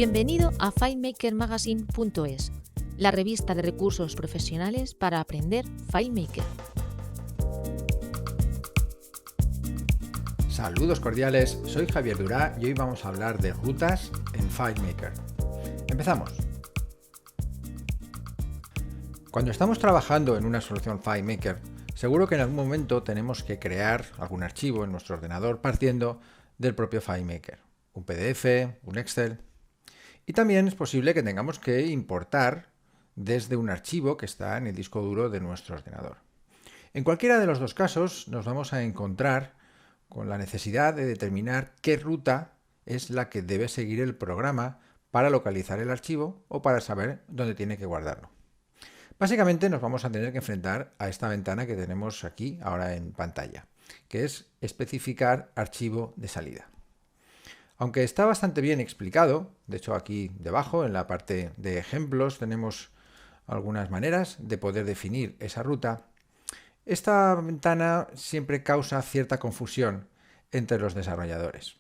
Bienvenido a FileMakerMagazine.es, la revista de recursos profesionales para aprender FileMaker. Saludos cordiales, soy Javier Durá y hoy vamos a hablar de rutas en FileMaker. Empezamos. Cuando estamos trabajando en una solución FileMaker, seguro que en algún momento tenemos que crear algún archivo en nuestro ordenador partiendo del propio FileMaker, un PDF, un Excel. Y también es posible que tengamos que importar desde un archivo que está en el disco duro de nuestro ordenador. En cualquiera de los dos casos nos vamos a encontrar con la necesidad de determinar qué ruta es la que debe seguir el programa para localizar el archivo o para saber dónde tiene que guardarlo. Básicamente nos vamos a tener que enfrentar a esta ventana que tenemos aquí ahora en pantalla, que es especificar archivo de salida. Aunque está bastante bien explicado, de hecho aquí debajo en la parte de ejemplos tenemos algunas maneras de poder definir esa ruta, esta ventana siempre causa cierta confusión entre los desarrolladores.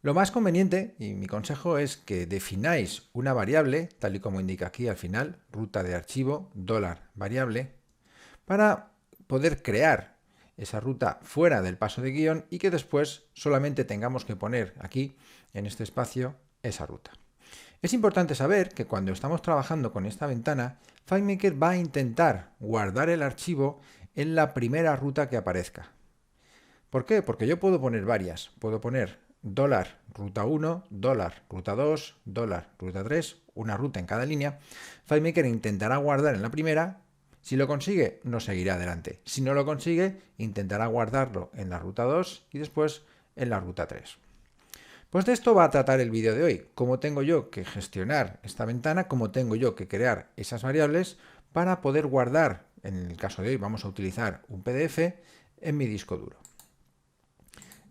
Lo más conveniente, y mi consejo, es que defináis una variable, tal y como indica aquí al final, ruta de archivo, $variable, para poder crear esa ruta fuera del paso de guión y que después solamente tengamos que poner aquí, en este espacio, esa ruta. Es importante saber que cuando estamos trabajando con esta ventana, FileMaker va a intentar guardar el archivo en la primera ruta que aparezca. ¿Por qué? Porque yo puedo poner varias. Puedo poner $ruta 1, $ruta 2, $ruta 3, una ruta en cada línea. FileMaker intentará guardar en la primera. Si lo consigue, nos seguirá adelante. Si no lo consigue, intentará guardarlo en la ruta 2 y después en la ruta 3. Pues de esto va a tratar el vídeo de hoy. Cómo tengo yo que gestionar esta ventana, cómo tengo yo que crear esas variables para poder guardar, en el caso de hoy vamos a utilizar un PDF, en mi disco duro.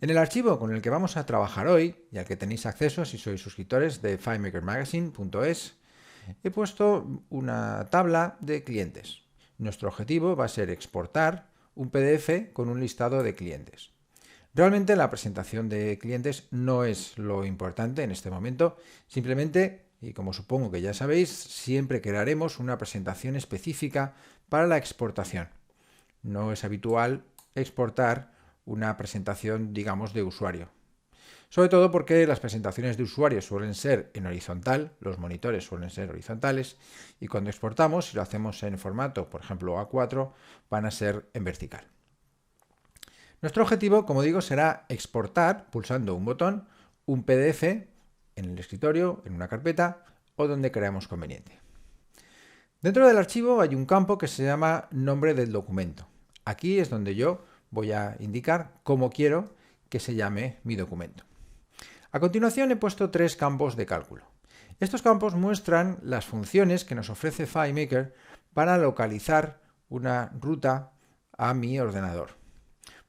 En el archivo con el que vamos a trabajar hoy, y al que tenéis acceso si sois suscriptores de FileMakerMagazine.es, he puesto una tabla de clientes. Nuestro objetivo va a ser exportar un PDF con un listado de clientes. Realmente la presentación de clientes no es lo importante en este momento, simplemente, y como supongo que ya sabéis, siempre crearemos una presentación específica para la exportación. No es habitual exportar una presentación, digamos, de usuario. Sobre todo porque las presentaciones de usuario suelen ser en horizontal, los monitores suelen ser horizontales, y cuando exportamos, si lo hacemos en formato, por ejemplo, A4, van a ser en vertical. Nuestro objetivo, como digo, será exportar, pulsando un botón, un PDF en el escritorio, en una carpeta o donde creamos conveniente. Dentro del archivo hay un campo que se llama nombre del documento. Aquí es donde yo voy a indicar cómo quiero que se llame mi documento. A continuación he puesto tres campos de cálculo. Estos campos muestran las funciones que nos ofrece FileMaker para localizar una ruta a mi ordenador.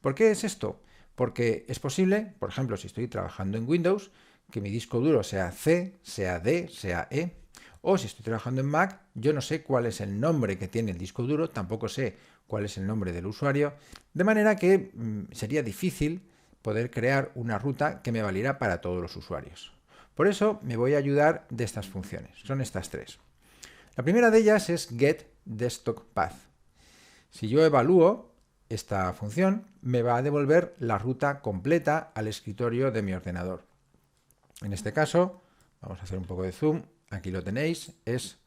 ¿Por qué es esto? Porque es posible, por ejemplo, si estoy trabajando en Windows, que mi disco duro sea C, sea D, sea E, o si estoy trabajando en Mac, yo no sé cuál es el nombre que tiene el disco duro, tampoco sé cuál es el nombre del usuario, de manera que sería difícil poder crear una ruta que me valiera para todos los usuarios. Por eso me voy a ayudar de estas funciones, son estas tres. La primera de ellas es getDesktopPath. Si yo evalúo esta función, me va a devolver la ruta completa al escritorio de mi ordenador. En este caso, vamos a hacer un poco de zoom, aquí lo tenéis, es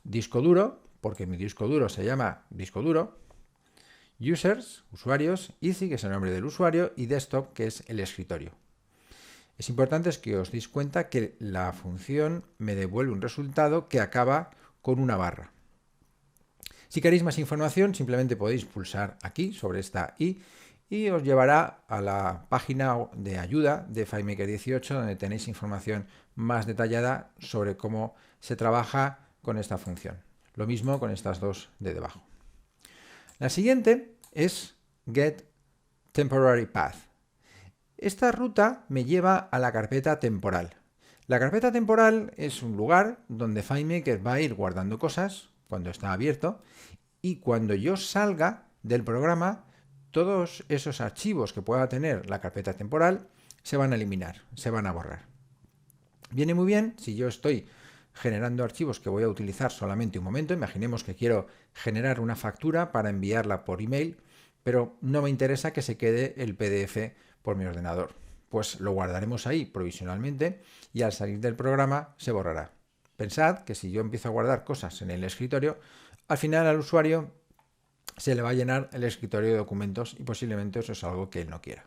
disco duro, porque mi disco duro se llama disco duro, users, usuarios, easy, que es el nombre del usuario, y desktop, que es el escritorio. Es importante que os deis cuenta que la función me devuelve un resultado que acaba con una barra. Si queréis más información, simplemente podéis pulsar aquí sobre esta i y os llevará a la página de ayuda de FileMaker 18, donde tenéis información más detallada sobre cómo se trabaja con esta función. Lo mismo con estas dos de debajo. La siguiente es getTemporaryPath. Esta ruta me lleva a la carpeta temporal. La carpeta temporal es un lugar donde FileMaker va a ir guardando cosas cuando está abierto y cuando yo salga del programa, todos esos archivos que pueda tener la carpeta temporal se van a eliminar, se van a borrar. Viene muy bien si yo estoy generando archivos que voy a utilizar solamente un momento. Imaginemos que quiero generar una factura para enviarla por email, pero no me interesa que se quede el PDF por mi ordenador. Pues lo guardaremos ahí provisionalmente y al salir del programa se borrará. Pensad que si yo empiezo a guardar cosas en el escritorio, al final al usuario se le va a llenar el escritorio de documentos y posiblemente eso es algo que él no quiera.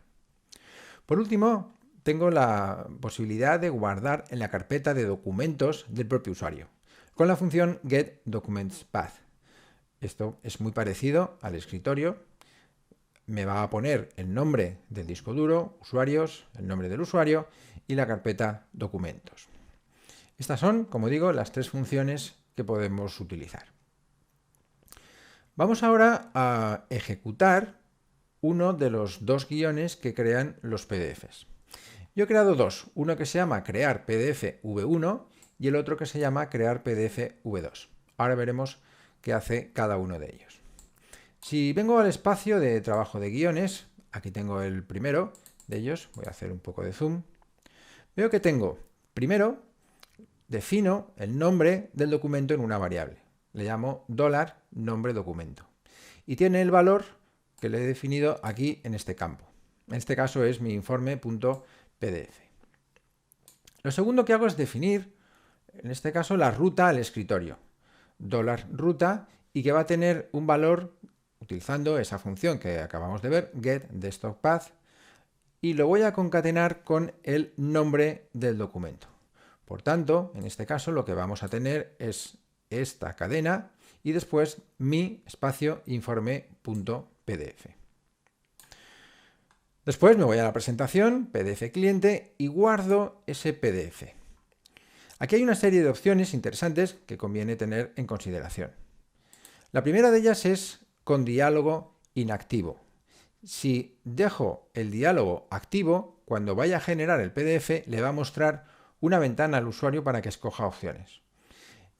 Por último, tengo la posibilidad de guardar en la carpeta de documentos del propio usuario, con la función getDocumentsPath. Esto es muy parecido al escritorio. Me va a poner el nombre del disco duro, usuarios, el nombre del usuario y la carpeta documentos. Estas son, como digo, las tres funciones que podemos utilizar. Vamos ahora a ejecutar uno de los dos guiones que crean los PDFs. Yo he creado dos, uno que se llama crear PDF V1 y el otro que se llama crear PDF V2. Ahora veremos qué hace cada uno de ellos. Si vengo al espacio de trabajo de guiones, aquí tengo el primero de ellos, voy a hacer un poco de zoom, veo que tengo, primero, defino el nombre del documento en una variable. Le llamo $nombre documento. Y tiene el valor que le he definido aquí en este campo. En este caso es mi informe.pdf. Lo segundo que hago es definir, en este caso, la ruta al escritorio. $ruta y que va a tener un valor utilizando esa función que acabamos de ver, getDesktopPath, y lo voy a concatenar con el nombre del documento. Por tanto, en este caso lo que vamos a tener es esta cadena y después mi espacio informe.pdf. Después me voy a la presentación, PDF cliente, y guardo ese PDF. Aquí hay una serie de opciones interesantes que conviene tener en consideración. La primera de ellas es con diálogo inactivo. Si dejo el diálogo activo, cuando vaya a generar el PDF le va a mostrar una ventana al usuario para que escoja opciones.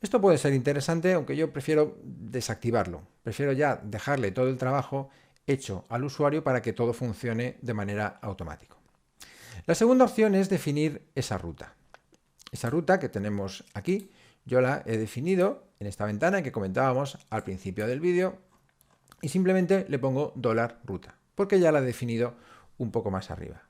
Esto puede ser interesante, aunque yo prefiero desactivarlo. Prefiero ya dejarle todo el trabajo hecho al usuario para que todo funcione de manera automática. La segunda opción es definir esa ruta. Esa ruta que tenemos aquí, yo la he definido en esta ventana que comentábamos al principio del vídeo y simplemente le pongo $ruta, porque ya la he definido un poco más arriba.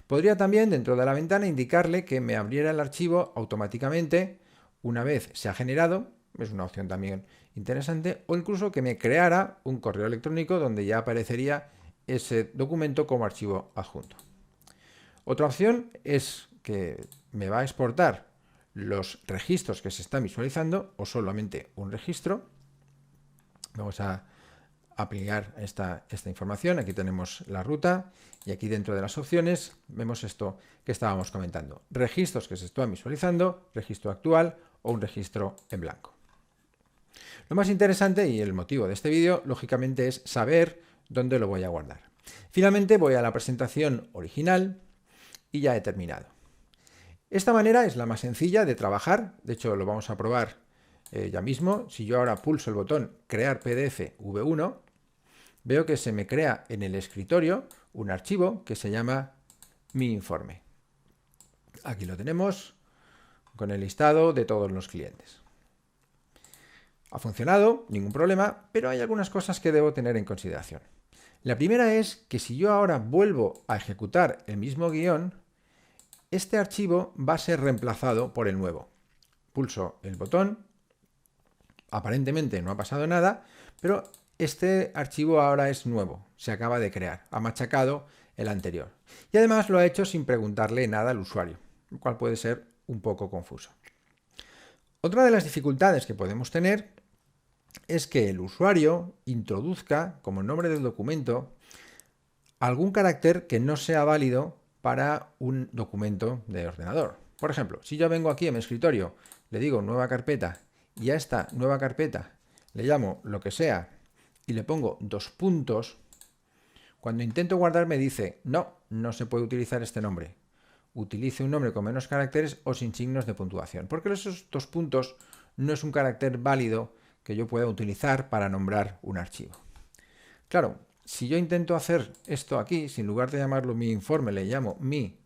Podría también, dentro de la ventana, indicarle que me abriera el archivo automáticamente una vez se ha generado, es una opción también interesante, o incluso que me creara un correo electrónico donde ya aparecería ese documento como archivo adjunto. Otra opción es que me va a exportar los registros que se están visualizando o solamente un registro. Vamos a aplicar esta información. Aquí tenemos la ruta y aquí dentro de las opciones vemos esto que estábamos comentando. Registros que se están visualizando, registro actual o un registro en blanco. Lo más interesante y el motivo de este vídeo, lógicamente, es saber dónde lo voy a guardar. Finalmente voy a la presentación original y ya he terminado. Esta manera es la más sencilla de trabajar. De hecho, lo vamos a probar ya mismo. Si yo ahora pulso el botón Crear PDF V1, veo que se me crea en el escritorio un archivo que se llama Mi Informe. Aquí lo tenemos con el listado de todos los clientes. Ha funcionado, ningún problema, pero hay algunas cosas que debo tener en consideración. La primera es que si yo ahora vuelvo a ejecutar el mismo guión, este archivo va a ser reemplazado por el nuevo. Pulso el botón, aparentemente no ha pasado nada, pero este archivo ahora es nuevo, se acaba de crear, ha machacado el anterior. Y además lo ha hecho sin preguntarle nada al usuario, lo cual puede ser un poco confuso. Otra de las dificultades que podemos tener es que el usuario introduzca como nombre del documento algún carácter que no sea válido para un documento de ordenador. Por ejemplo, si yo vengo aquí a mi escritorio, le digo nueva carpeta y a esta nueva carpeta le llamo lo que sea y le pongo 2 puntos, cuando intento guardar me dice no se puede utilizar este nombre. Utilice un nombre con menos caracteres o sin signos de puntuación, porque esos 2 puntos no es un carácter válido que yo pueda utilizar para nombrar un archivo. Claro, si yo intento hacer esto aquí, si en lugar de llamarlo mi informe le llamo mi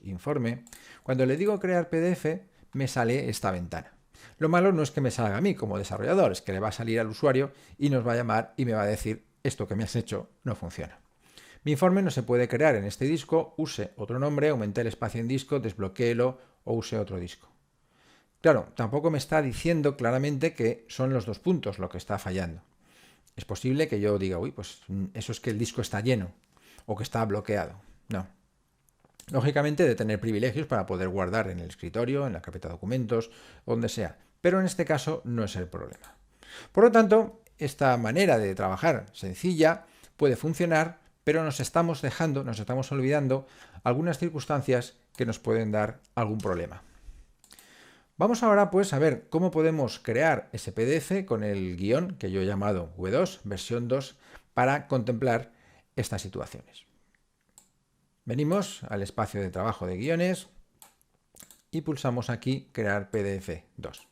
informe, cuando le digo crear PDF, me sale esta ventana. Lo malo no es que me salga a mí como desarrollador, es que le va a salir al usuario y nos va a llamar y me va a decir esto que me has hecho no funciona. Mi informe no se puede crear en este disco, use otro nombre, aumente el espacio en disco, desbloquéelo o use otro disco. Claro, tampoco me está diciendo claramente que son los 2 puntos lo que está fallando. Es posible que yo diga, uy, pues eso es que el disco está lleno o que está bloqueado. No. Lógicamente de tener privilegios para poder guardar en el escritorio, en la carpeta de documentos, donde sea. Pero en este caso no es el problema. Por lo tanto, esta manera de trabajar sencilla puede funcionar, pero nos estamos olvidando algunas circunstancias que nos pueden dar algún problema. Vamos ahora pues a ver cómo podemos crear ese PDF con el guión que yo he llamado V2, versión 2, para contemplar estas situaciones. Venimos al espacio de trabajo de guiones y pulsamos aquí crear PDF 2.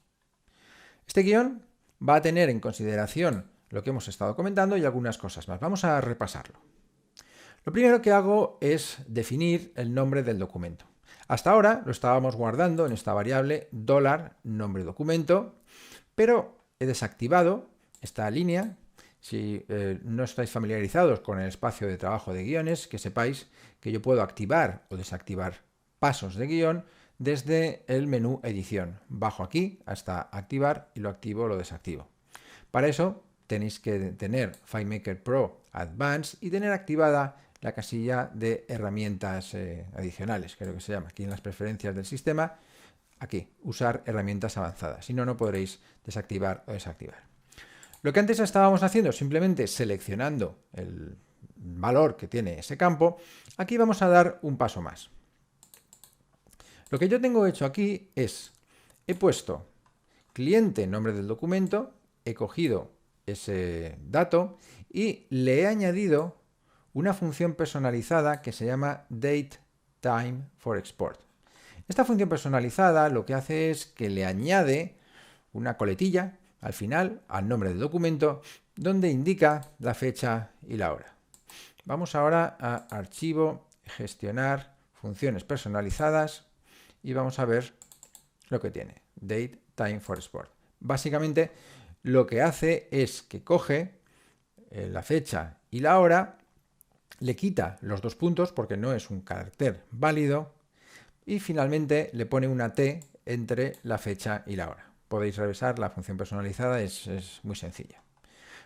Este guión va a tener en consideración lo que hemos estado comentando y algunas cosas más. Vamos a repasarlo. Lo primero que hago es definir el nombre del documento. Hasta ahora lo estábamos guardando en esta variable $nombre documento, pero he desactivado esta línea. Si no estáis familiarizados con el espacio de trabajo de guiones, que sepáis que yo puedo activar o desactivar pasos de guión desde el menú edición. Bajo aquí hasta activar y lo activo o lo desactivo. Para eso tenéis que tener FileMaker Pro Advanced y tener activada la casilla de herramientas adicionales, creo que se llama, aquí en las preferencias del sistema, aquí, usar herramientas avanzadas, si no, no podréis desactivar o desactivar. Lo que antes estábamos haciendo, simplemente seleccionando el valor que tiene ese campo, aquí vamos a dar un paso más. Lo que yo tengo hecho aquí es, he puesto cliente, nombre del documento, he cogido ese dato y le he añadido una función personalizada que se llama DateTime4Export. Esta función personalizada lo que hace es que le añade una coletilla al final, al nombre del documento, donde indica la fecha y la hora. Vamos ahora a Archivo, Gestionar, Funciones personalizadas y vamos a ver lo que tiene, DateTime4Export. Básicamente lo que hace es que coge la fecha y la hora, le quita los 2 puntos porque no es un carácter válido y finalmente le pone una T entre la fecha y la hora. Podéis revisar, la función personalizada es muy sencilla.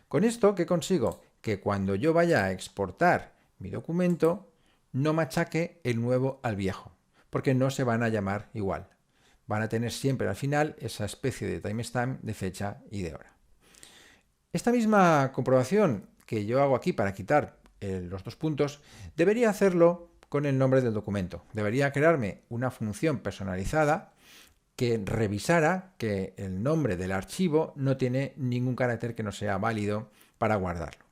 Con esto, ¿qué consigo? Que cuando yo vaya a exportar mi documento, no machaque el nuevo al viejo, porque no se van a llamar igual. Van a tener siempre al final esa especie de timestamp de fecha y de hora. Esta misma comprobación que yo hago aquí para quitar los 2 puntos, debería hacerlo con el nombre del documento. Debería crearme una función personalizada que revisara que el nombre del archivo no tiene ningún carácter que no sea válido para guardarlo.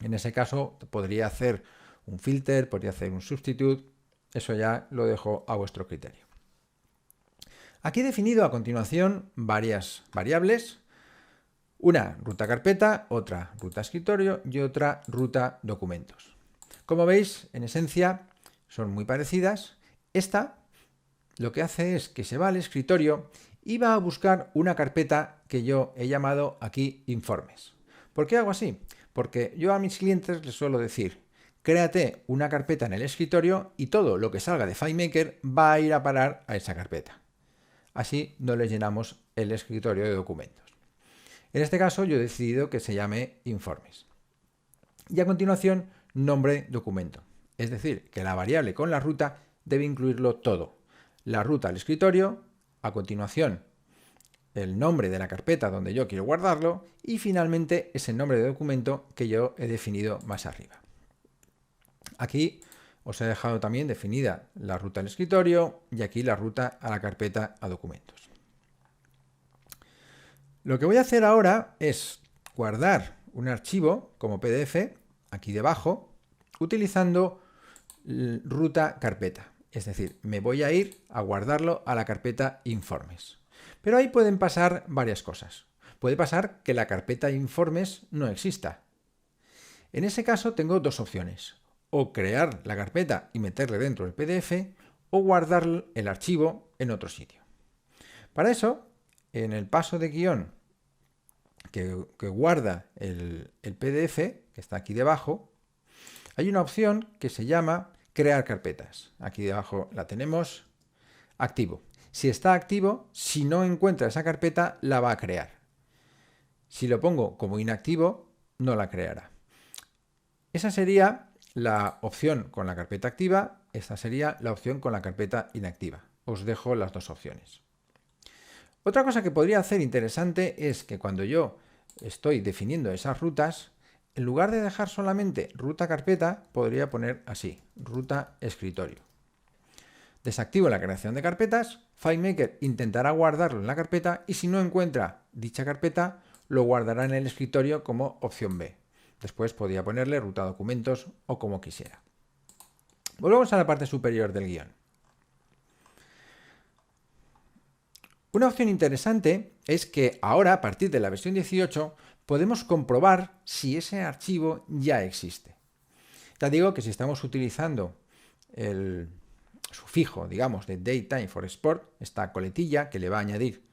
En ese caso podría hacer un filter, podría hacer un substitute, eso ya lo dejo a vuestro criterio. Aquí he definido a continuación varias variables. Una ruta carpeta, otra ruta escritorio y otra ruta documentos. Como veis, en esencia son muy parecidas. Esta lo que hace es que se va al escritorio y va a buscar una carpeta que yo he llamado aquí informes. ¿Por qué hago así? Porque yo a mis clientes les suelo decir, créate una carpeta en el escritorio y todo lo que salga de FileMaker va a ir a parar a esa carpeta. Así no les llenamos el escritorio de documentos. En este caso yo he decidido que se llame informes. Y a continuación, nombre documento. Es decir, que la variable con la ruta debe incluirlo todo. La ruta al escritorio, a continuación el nombre de la carpeta donde yo quiero guardarlo y finalmente ese nombre de documento que yo he definido más arriba. Aquí os he dejado también definida la ruta al escritorio y aquí la ruta a la carpeta a documentos. Lo que voy a hacer ahora es guardar un archivo como PDF aquí debajo utilizando ruta carpeta. Es decir, me voy a ir a guardarlo a la carpeta informes. Pero ahí pueden pasar varias cosas. Puede pasar que la carpeta informes no exista. En ese caso tengo 2 opciones. o crear la carpeta y meterle dentro del PDF, o guardar el archivo en otro sitio. Para eso, en el paso de guión que guarda el PDF, que está aquí debajo, hay una opción que se llama crear carpetas. Aquí debajo la tenemos, activo. Si está activo, si no encuentra esa carpeta, la va a crear. Si lo pongo como inactivo, no la creará. Esa sería la opción con la carpeta activa, esta sería la opción con la carpeta inactiva. Os dejo las dos opciones. Otra cosa que podría hacer interesante es que cuando yo estoy definiendo esas rutas, en lugar de dejar solamente ruta carpeta, podría poner así, ruta escritorio. Desactivo la creación de carpetas, FileMaker intentará guardarlo en la carpeta y si no encuentra dicha carpeta, lo guardará en el escritorio como opción B. Después podría ponerle ruta documentos o como quisiera. Volvemos a la parte superior del guión. Una opción interesante es que ahora, a partir de la versión 18, podemos comprobar si ese archivo ya existe. Ya digo que si estamos utilizando el sufijo, digamos, de DateTime for Export, esta coletilla que le va a añadir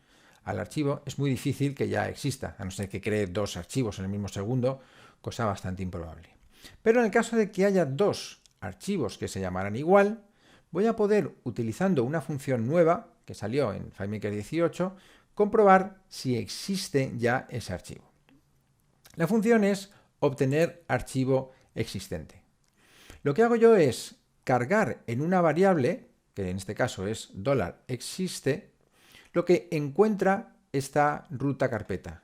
al archivo, es muy difícil que ya exista, a no ser que cree dos archivos en el mismo segundo, cosa bastante improbable. Pero en el caso de que haya dos archivos que se llamaran igual, voy a poder, utilizando una función nueva que salió en FileMaker 18, comprobar si existe ya ese archivo. La función es obtener archivo existente. Lo que hago yo es cargar en una variable, que en este caso es $existe, lo que encuentra esta ruta carpeta.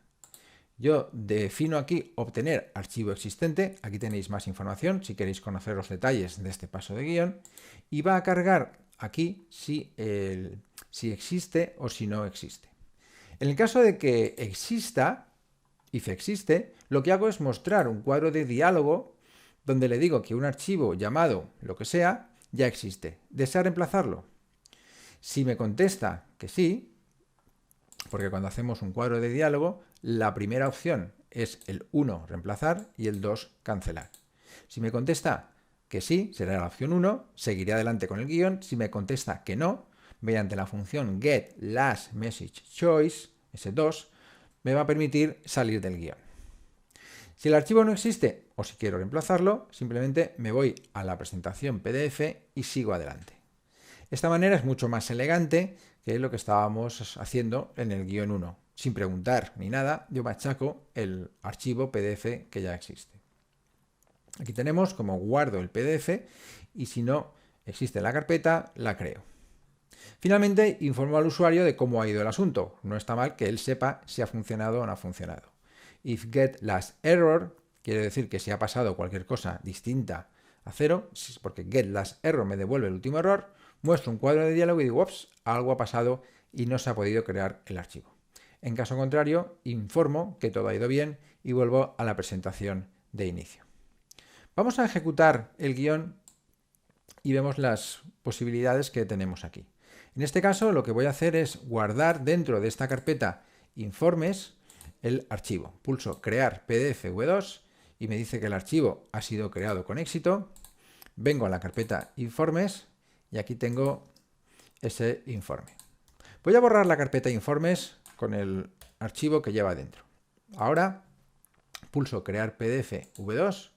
Yo defino aquí obtener archivo existente, aquí tenéis más información si queréis conocer los detalles de este paso de guión, y va a cargar aquí si existe o si no existe. En el caso de que exista, if existe, lo que hago es mostrar un cuadro de diálogo donde le digo que un archivo llamado lo que sea ya existe. ¿Desea reemplazarlo? Si me contesta que sí, porque cuando hacemos un cuadro de diálogo, la primera opción es el 1, reemplazar, y el 2, cancelar. Si me contesta que sí, será la opción 1, seguiré adelante con el guión. Si me contesta que no, mediante la función getLastMessageChoice, ese 2, me va a permitir salir del guión. Si el archivo no existe o si quiero reemplazarlo, simplemente me voy a la presentación PDF y sigo adelante. Esta manera es mucho más elegante que lo que estábamos haciendo en el guión 1. Sin preguntar ni nada, yo machaco el archivo PDF que ya existe. Aquí tenemos como guardo el PDF y si no existe la carpeta, la creo. Finalmente, informo al usuario de cómo ha ido el asunto. No está mal que él sepa si ha funcionado o no ha funcionado. If getLastError quiere decir que si ha pasado cualquier cosa distinta a 0, porque getLastError me devuelve el último error, muestro un cuadro de diálogo y digo, ups, algo ha pasado y no se ha podido crear el archivo. En caso contrario, informo que todo ha ido bien y vuelvo a la presentación de inicio. Vamos a ejecutar el guión y vemos las posibilidades que tenemos aquí. En este caso, lo que voy a hacer es guardar dentro de esta carpeta informes el archivo. Pulso crear PDF V2 y me dice que el archivo ha sido creado con éxito. Vengo a la carpeta informes y aquí tengo ese informe. Voy a borrar la carpeta informes con el archivo que lleva dentro. Ahora pulso crear PDF V2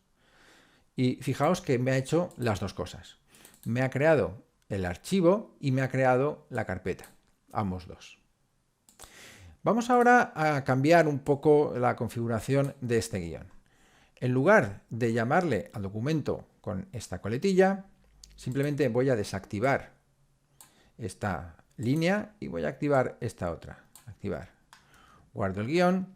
y fijaos que me ha hecho las dos cosas. Me ha creado el archivo y me ha creado la carpeta, ambos dos. Vamos ahora a cambiar un poco la configuración de este guión. En lugar de llamarle al documento con esta coletilla, simplemente voy a desactivar esta línea y voy a activar esta otra. Activar. Guardo el guión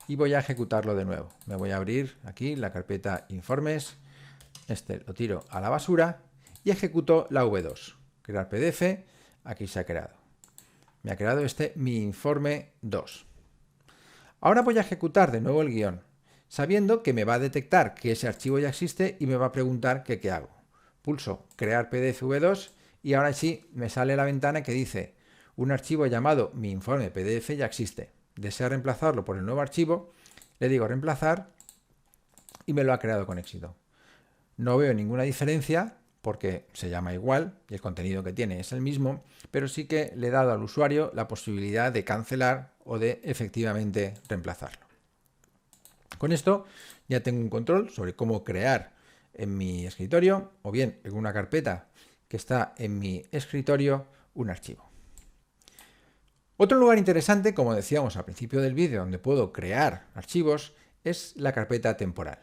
y voy a ejecutarlo de nuevo. Me voy a abrir aquí la carpeta informes. Este lo tiro a la basura y ejecuto la V2. Crear PDF. Aquí se ha creado. Me ha creado mi informe 2. Ahora voy a ejecutar de nuevo el guión, sabiendo que me va a detectar que ese archivo ya existe y me va a preguntar que qué hago. Pulso crear PDF V2 y ahora sí me sale la ventana que dice un archivo llamado mi informe PDF ya existe. Desea reemplazarlo por el nuevo archivo, le digo reemplazar y me lo ha creado con éxito. No veo ninguna diferencia porque se llama igual y el contenido que tiene es el mismo, pero sí que le he dado al usuario la posibilidad de cancelar o de efectivamente reemplazarlo. Con esto ya tengo un control sobre cómo crear en mi escritorio o bien en una carpeta que está en mi escritorio un archivo. Otro lugar interesante, como decíamos al principio del vídeo, donde puedo crear archivos es la carpeta temporal.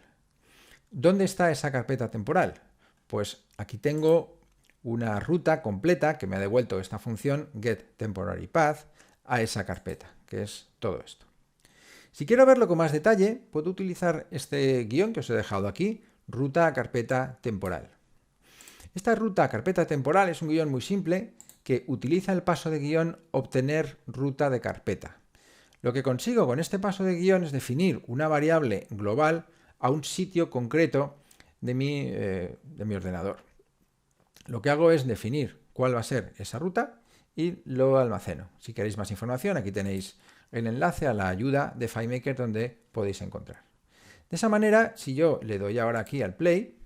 ¿Dónde está esa carpeta temporal? Pues aquí tengo una ruta completa que me ha devuelto esta función getTemporaryPath a esa carpeta, que es todo esto. Si quiero verlo con más detalle, puedo utilizar este guión que os he dejado aquí, ruta a carpeta temporal. Esta ruta a carpeta temporal es un guión muy simple que utiliza el paso de guión obtener ruta de carpeta. Lo que consigo con este paso de guión es definir una variable global a un sitio concreto de mi ordenador. Lo que hago es definir cuál va a ser esa ruta y lo almaceno. Si queréis más información, aquí tenéis el enlace a la ayuda de FileMaker donde podéis encontrar. De esa manera, si yo le doy ahora aquí al play,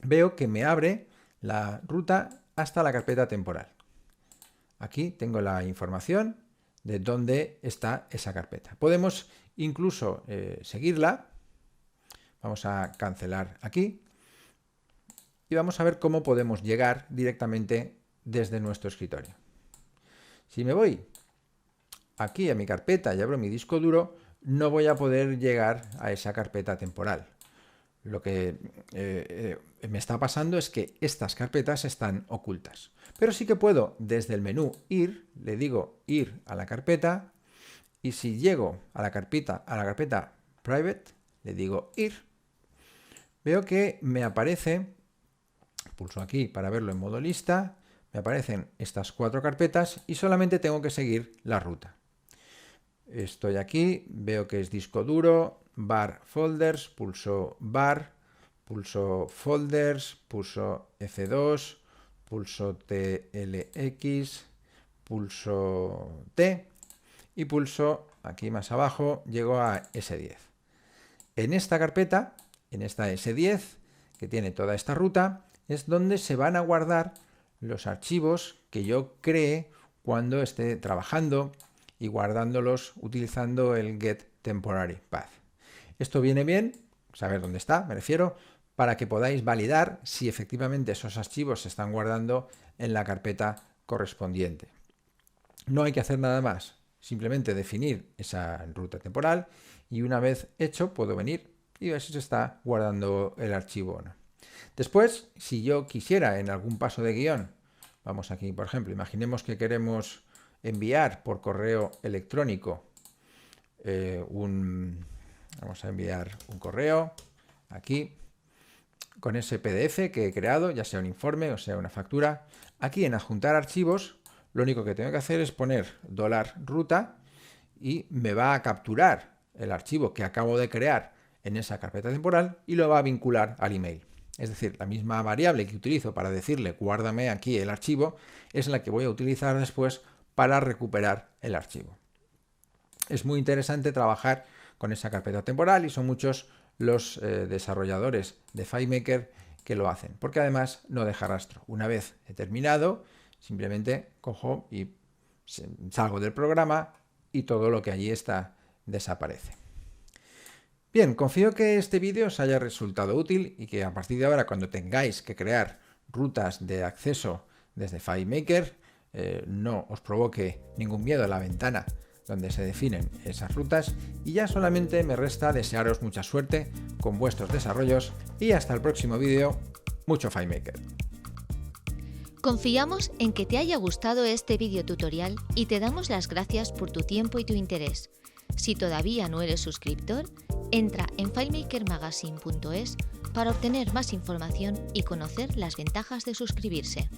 veo que me abre la ruta hasta la carpeta temporal. Aquí tengo la información de dónde está esa carpeta. Podemos incluso seguirla. Vamos a cancelar aquí y vamos a ver cómo podemos llegar directamente desde nuestro escritorio. Si me voy aquí a mi carpeta y abro mi disco duro, no voy a poder llegar a esa carpeta temporal. Lo que me está pasando es que estas carpetas están ocultas. Pero sí que puedo desde el menú ir, le digo ir a la carpeta y si llego a la carpeta private, le digo ir, veo que me aparece, pulso aquí para verlo en modo lista, me aparecen estas 4 carpetas y solamente tengo que seguir la ruta. Estoy aquí, veo que es disco duro, bar folders, pulso bar, pulso folders, pulso F2, pulso TLX, pulso T y pulso aquí más abajo, llego a S10. En esta carpeta, en esta S10, que tiene toda esta ruta, es donde se van a guardar los archivos que yo cree cuando esté trabajando y guardándolos utilizando el getTemporaryPath. Esto viene bien, saber dónde está, me refiero, para que podáis validar si efectivamente esos archivos se están guardando en la carpeta correspondiente. No hay que hacer nada más, simplemente definir esa ruta temporal y una vez hecho puedo venir y ver si se está guardando el archivo o no. Después, si yo quisiera en algún paso de guión, vamos aquí por ejemplo, imaginemos que queremos enviar por correo electrónico vamos a enviar un correo aquí con ese PDF que he creado, ya sea un informe o sea una factura. Aquí en adjuntar archivos, lo único que tengo que hacer es poner $ruta y me va a capturar el archivo que acabo de crear en esa carpeta temporal y lo va a vincular al email. Es decir, la misma variable que utilizo para decirle guárdame aquí el archivo es la que voy a utilizar después para recuperar el archivo. Es muy interesante trabajar con esa carpeta temporal y son muchos los desarrolladores de FileMaker que lo hacen, porque además no deja rastro. Una vez he terminado, simplemente cojo y salgo del programa y todo lo que allí está desaparece. Bien, confío que este vídeo os haya resultado útil y que a partir de ahora, cuando tengáis que crear rutas de acceso desde FileMaker, no os provoque ningún miedo a la ventana donde se definen esas rutas y ya solamente me resta desearos mucha suerte con vuestros desarrollos y hasta el próximo vídeo. Mucho FileMaker. Confiamos en que te haya gustado este vídeo tutorial y te damos las gracias por tu tiempo y tu interés. Si todavía no eres suscriptor, entra en filemakermagazine.es para obtener más información y conocer las ventajas de suscribirse.